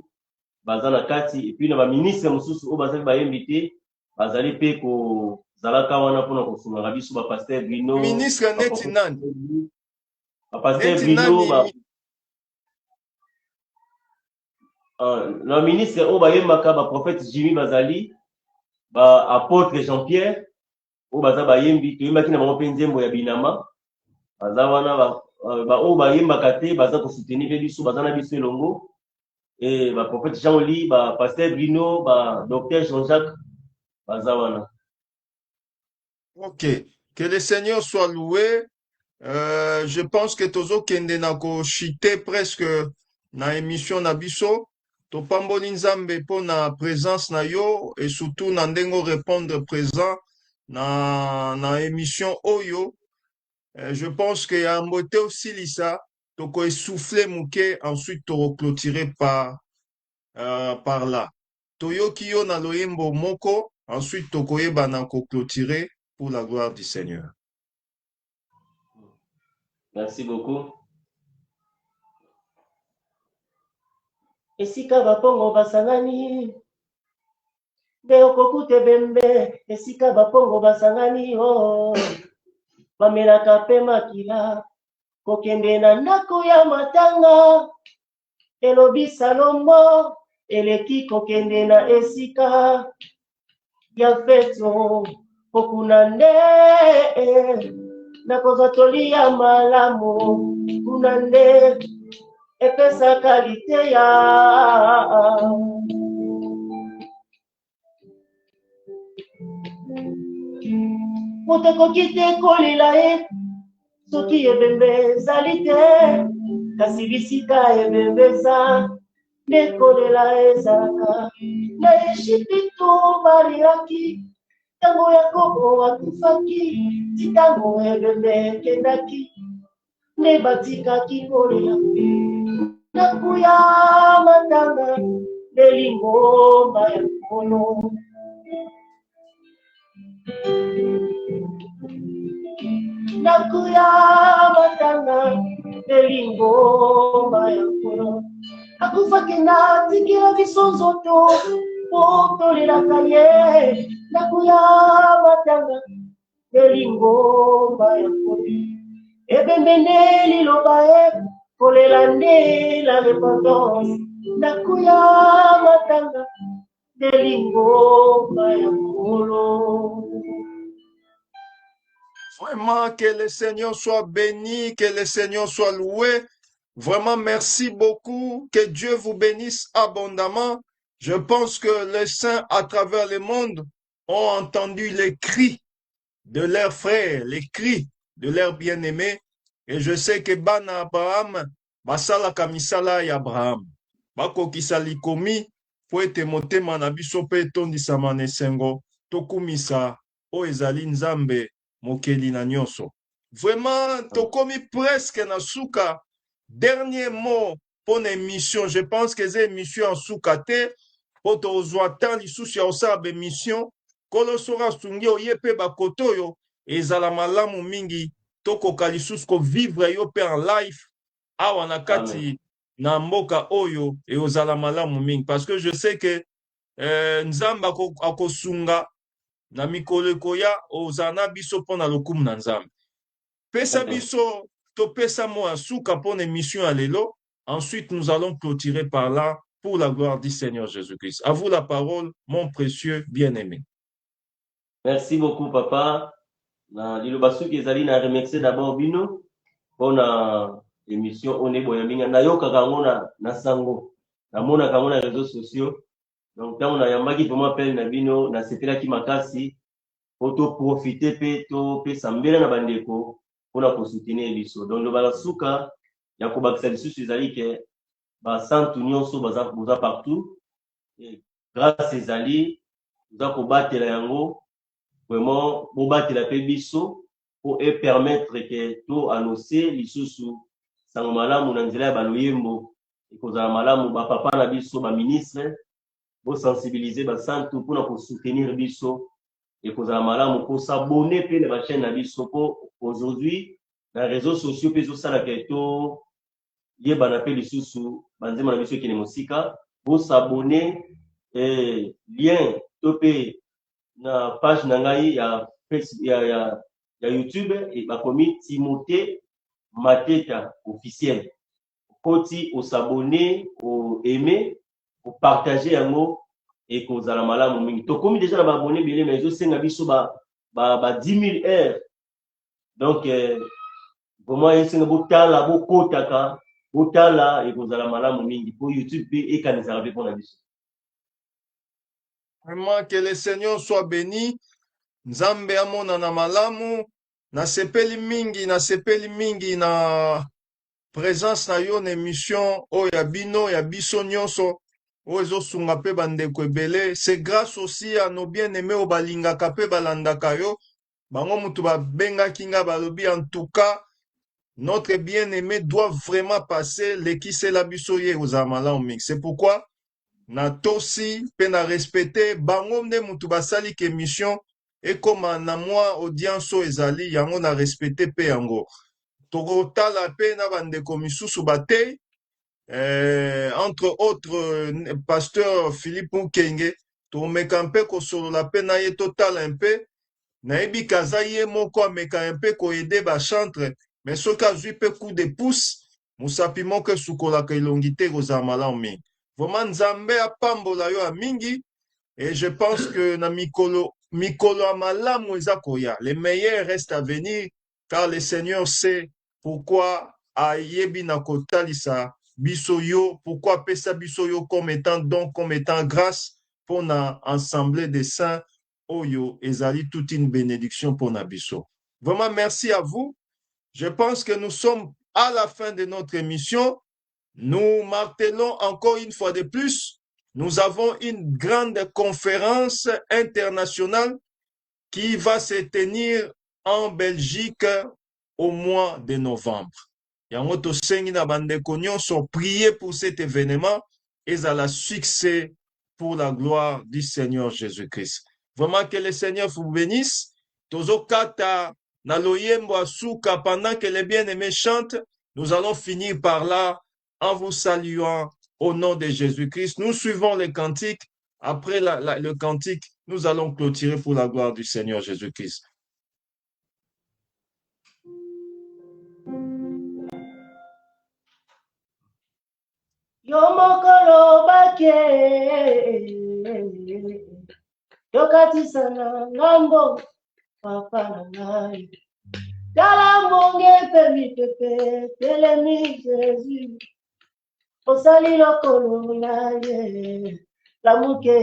baza na kati, et puis na baministre mosusu oyo baza mpe bayembi te bazali mpe kozalaka wana mpona kosungaka biso bapaster Bruno, Ministre neti nani? bapaster Neti Bruno nani? na ministre oyo bayembaka baprophète Jimmy bazali baapôtre Jean-Pierre oyo baza bayembi toyembaki na bango mpe nzembo ya binama baza wana oyo bayembaka te baza kosoutenir mpe biso baza na biso elongo, et baprophète Jean-Ly, bapaster Bruno, badocteur Jean-Jacques baza wana. Ok. Que le Seigneur soit loué. Je pense que tozo kende na ko chite presque na émission na biso. Topamboli nzambe po na présence na yo et surtout na ndengo répondre présent na émission oyo. Je pense que ya mbote aussi lisa toko essouffler muke, ensuite toko clôturer par là. Toyoki yo na loyembo moko, ensuite toko yeba na ko clôturer pour la gloire du Seigneur. Merci beaucoup. esika bapongo basangani nde okokute bembe esika bapongo basangani bamelaka mpe makila kokende na ndako ya matanga elobi Salomo eleki kokende na esika ya feto kokuna nde nakozwa toli ya malamu kuna nde epesaka liteya moto ekoki te kolela ye soki ebembe ezali te kasi bisika ebembe eza nde kolela ezalaka na Ejipito baliaki ntango Yakobo akufaki ti ntango ebembe ekendaki nde batikaki kolela ndako ya matanga nde lingomba ya nkolo ndako ya matanga nde lingomba ya nkolo akufaki na tikila biso nzoto po tolelaka ye ndako ya matanga nde lingomba ya nkolo ebembe nde liloba ye kolela nde la repentance ndako ya matanga nde lingomba ya nkolo. Vraiment, que le Seigneur soit béni, que le Seigneur soit loué. Vraiment, merci beaucoup. Que Dieu vous bénisse abondamment. Je pense que les saints à travers le monde ont entendu les cris de leurs frères, les cris de leurs bien-aimés. Et je sais que Bana Abraham, basala kamisala ya Abraham. Bakokisa likomi, po ete motema na biso pe etondisama na esengo, tokumisa o ezali nzambe mokeli na nyonso. Vraiment, tokomi presque na suka. Dernier mot pour l'émission. Je pense que c'est émission en sous-caté. Pour tozwa temps lisusu ya osala émission. Kolo sora sungi oyepe bakoto yo. Ezala malamu mingi. Tokoka lisusu ko vivre yo pe en live. Awa na kati na mboka oyo. Et ozala malamu mingi. Parce que je sais que nzamba akosunga na mikolo koya ozana biso pona lokumu na nzambe. Pesa biso, topesa mo suka pour l'émission à l'élo. Ensuite, nous allons clôturer par là pour la gloire du Seigneur Jésus-Christ. À vous la parole, mon précieux bien-aimé. Merci beaucoup, papa. Na liloba soki ezali na remercier d'abord bino pona émission on est boyaminga na yokaka ngo na sango. Na mona ka na réseaux sociaux. Donc tant on a yambaki vraiment appel na bino na sepelaki makasi pour profiter pe to pe sambela na bandeko pona ko soutenir biso. Donc le bala suka ya ko bakisa lisusu ezali ke ba santu nyonso baza partout. Et grâce ezali za ko batela yango vraiment pour battre la biso pour permettre que tout annoncer lisusu sango malamu na nzela ya baloyembo ekozala malamu ba papa na biso ba ministre pour sensibiliser ba santu pour na soutenir biso ekozala malamu pour s'abonner pe na chaîne na biso pour aujourd'hui na réseaux sociaux pe zo sala ke to yeba na pe lisusu banzema na biso kene mosika pour s'abonner lien to pe na page na ngai ya YouTube et bakomi Timothée Mateta officiel. Koti au s'abonner, au aimer, au partager un mot et qu'on a la malamu mingi. To komi déjà na abonné belé mais je sais na biso ba 10 000 heures. Donc vraiment yese na botala bokotaka botala et qu'on a la malamu mingi pour YouTube et kanisa pour na biso. Vraiment que le Seigneur soit béni. Nzambe amona na malamu, na sepeli mingi na présence na yo na émission o ya bino ya biso nyonso o ezosunga pe bandeko ebele. C'est grâce aussi à nos bien-aimés o balingaka pe balandaka yo. Bango mutu babengaki nga balobi en tout cas notre bien-aimé doit vraiment passer lekisela biso ye ozala malamu mingi. C'est pourquoi na tosi pe na respecter bango nde mutu basali ke émission ekoma na mwa audience ezali yango na respecter pe yango tokotala pe na bandeko misusu batei entre autres pasteur Philippe Mukenge tomeka mpe kosolola pe na ye totala mpe nayebi kaza ye moko ameka mpe koyede bachantre mais soki azwi mpe coup de pouce mosapi moko esukolaka elongi te kozala malamu mingi. Vraiment nzambe apambola yo ya mingi et je pense que na mikolo amalamu eza koya. Le meilleur reste à venir car le Seigneur sait pourquoi ayebi na kotalisa biso yo, pourquoi pesa biso yo comme étant don, comme étant grâce pour na assemblée des saints oyo ezali toute une bénédiction pour na biso. Vraiment merci à vous. Je pense que nous sommes à la fin de notre émission. Nous martelons encore une fois de plus, nous avons une grande conférence internationale qui va se tenir en Belgique au mois de novembre. Yango tosengi na bandeko nyonso prier pour cet événement et à la succès pour la gloire du Seigneur Jésus-Christ. Vraiment que le Seigneur vous bénisse. Tozo kata na loyembo asuka pendant que les bien-aimés chantent, nous allons finir par là en vous saluant au nom de Jésus-Christ. Nous suivons les cantiques. Après le cantique, nous allons clôturer pour la gloire du Seigneur Jésus-Christ. Yomokolo bake tokatisa na ngambo papa na ngai Talamongé pemi pepe, telemi Jésus. Osali lokolo na ye, lamuke.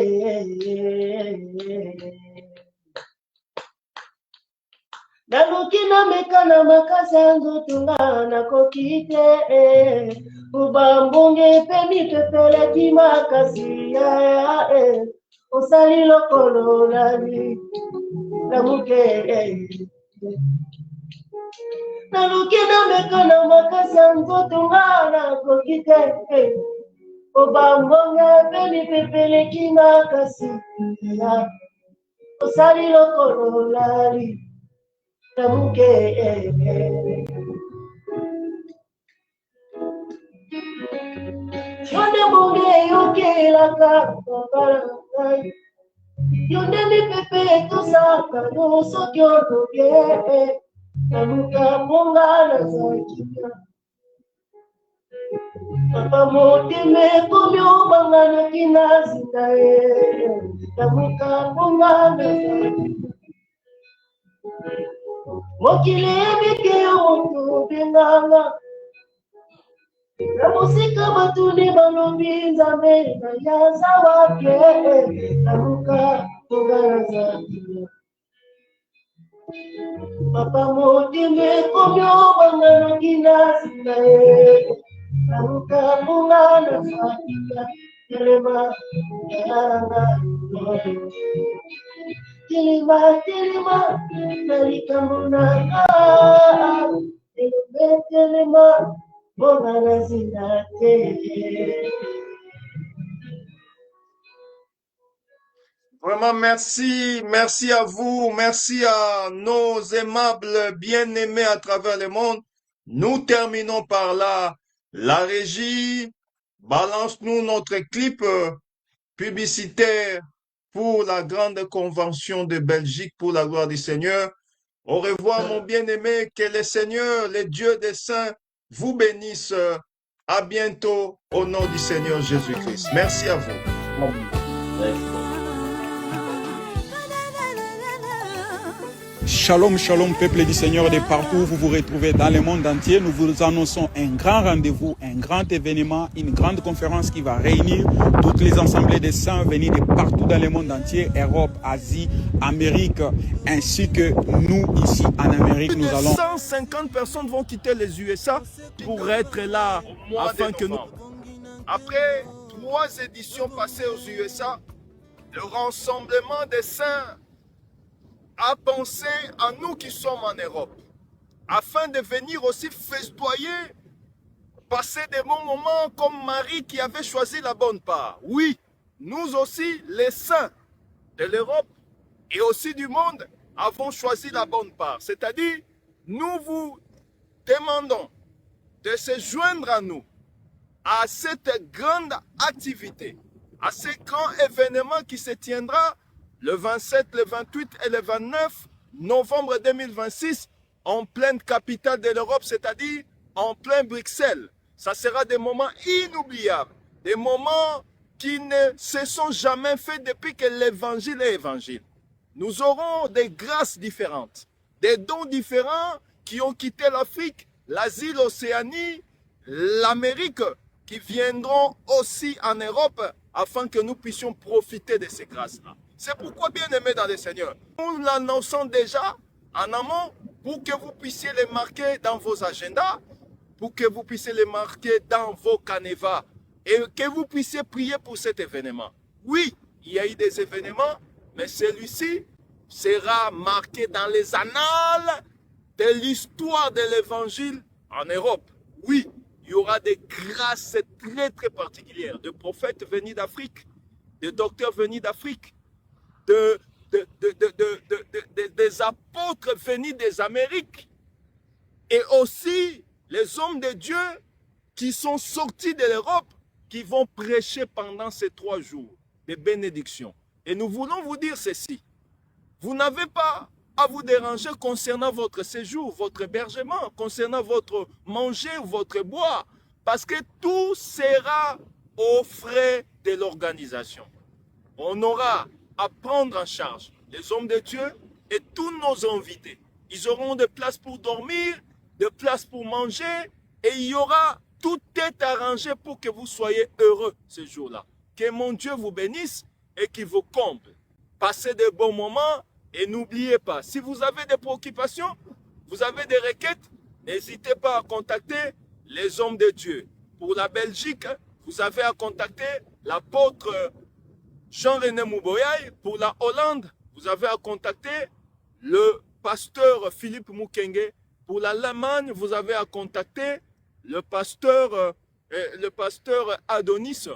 Naluki na meka na makasi ya nzoto nga nakoki te. Ubambonge pemi pepeleki makasi ya osali lokolo nani lamuke. Naluki na meka na makasi ya nzoto nga nakoki te. Ubambonge pemi pepeleki makasi ya osali lokolo nani lamuke. Yonde bonge yokelaka babalai. Yonde mi pepe tosaka no soki onoke. Namuka monga na zakia. Papa moteme komi obanga na kina zinda ye. Namuka monga na zakia. Mokili ebike oto benganga. Na musika batuni balobi nzambe na yaza wake. Namuka monga na zakia. Papa motime komi obanga na kina zinda ye. Namuka monga na zakia. Telema yanga. Telema na likambo na nga. Telema monga na zinda te. Vraiment, merci. Merci à vous. Merci à nos aimables bien-aimés à travers le monde. Nous terminons par là. La régie, balance-nous notre clip publicitaire pour la grande convention de Belgique pour la gloire du Seigneur. Au revoir, mon bien-aimé. Que le Seigneur, le Dieu des saints, vous bénisse. À bientôt au nom du Seigneur Jésus-Christ. Merci à vous. Shalom, shalom, peuple du Seigneur de partout où vous vous retrouvez dans le monde entier. Nous vous annonçons un grand rendez-vous, un grand événement, une grande conférence qui va réunir toutes les assemblées des saints venus de partout dans le monde entier, Europe, Asie, Amérique, ainsi que nous ici en Amérique. Nous allons... 150 personnes vont quitter les USA pour être là afin que nous... Après 3 éditions passées aux USA, le rassemblement des saints a pensé à nous qui sommes en Europe, afin de venir aussi festoyer, passer des bons moments comme Marie qui avait choisi la bonne part. Oui, nous aussi, les saints de l'Europe et aussi du monde, avons choisi la bonne part. C'est-à-dire, nous vous demandons de se joindre à nous, à cette grande activité, à ce grand événement qui se tiendra le 27, le 28 et le 29 novembre 2026 en pleine capitale de l'Europe, c'est-à-dire en plein Bruxelles. Ça sera des moments inoubliables, des moments qui ne se sont jamais faits depuis que l'évangile est évangile. Nous aurons des grâces différentes, des dons différents qui ont quitté l'Afrique, l'Asie, l'Océanie, l'Amérique, qui viendront aussi en Europe afin que nous puissions profiter de ces grâces-là. C'est pourquoi, bien aimés dans le Seigneur, nous l'annonçons déjà en amont pour que vous puissiez les marquer dans vos agendas, pour que vous puissiez les marquer dans vos canevas et que vous puissiez prier pour cet événement. Oui, il y a eu des événements, mais celui-ci sera marqué dans les annales de l'histoire de l'évangile en Europe. Oui, il y aura des grâces très très particulières, de prophètes venus d'Afrique, de docteurs venus d'Afrique, des apôtres venus des Amériques et aussi les hommes de Dieu qui sont sortis de l'Europe, qui vont prêcher pendant ces 3 jours de bénédiction. Et nous voulons vous dire ceci, vous n'avez pas à vous déranger concernant votre séjour, votre hébergement, concernant votre manger ou votre boire, parce que tout sera aux frais de l'organisation. On aura à prendre en charge les hommes de Dieu et tous nos invités. ils auront des places pour dormir, des places pour manger, et il y aura, tout est arrangé pour que vous soyez heureux ce jour-là. Que mon Dieu vous bénisse et qu'il vous comble. Passez de bons moments et n'oubliez pas, si vous avez des préoccupations, vous avez des requêtes, n'hésitez pas à contacter les hommes de Dieu. Pour la Belgique, vous avez à contacter l'apôtre Jean-René Mouboyaï. Pour la Hollande, vous avez à contacter le pasteur Philippe Mukenge. Pour l'Allemagne, vous avez à contacter le pasteur Adonis.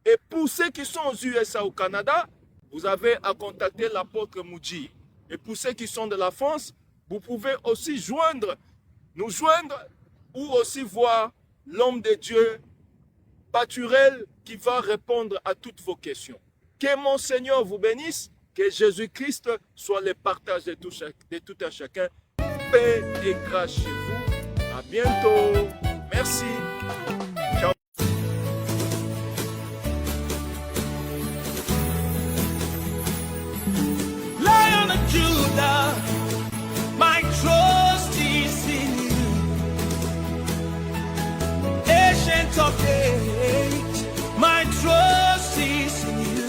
Et pour ceux qui sont aux USA, au Canada, vous avez à contacter l'apôtre Moudji. Et pour ceux qui sont de la France, vous pouvez aussi nous joindre ou aussi voir l'homme de Dieu, Paturel, qui va répondre à toutes vos questions. Que mon Seigneur vous bénisse, que Jésus-Christ soit le partage de tout à chacun. Paix et grâce chez vous. À bientôt. Merci. Ciao. Lion of Judah, my trust is in you. Ancient of days, my trust is in you.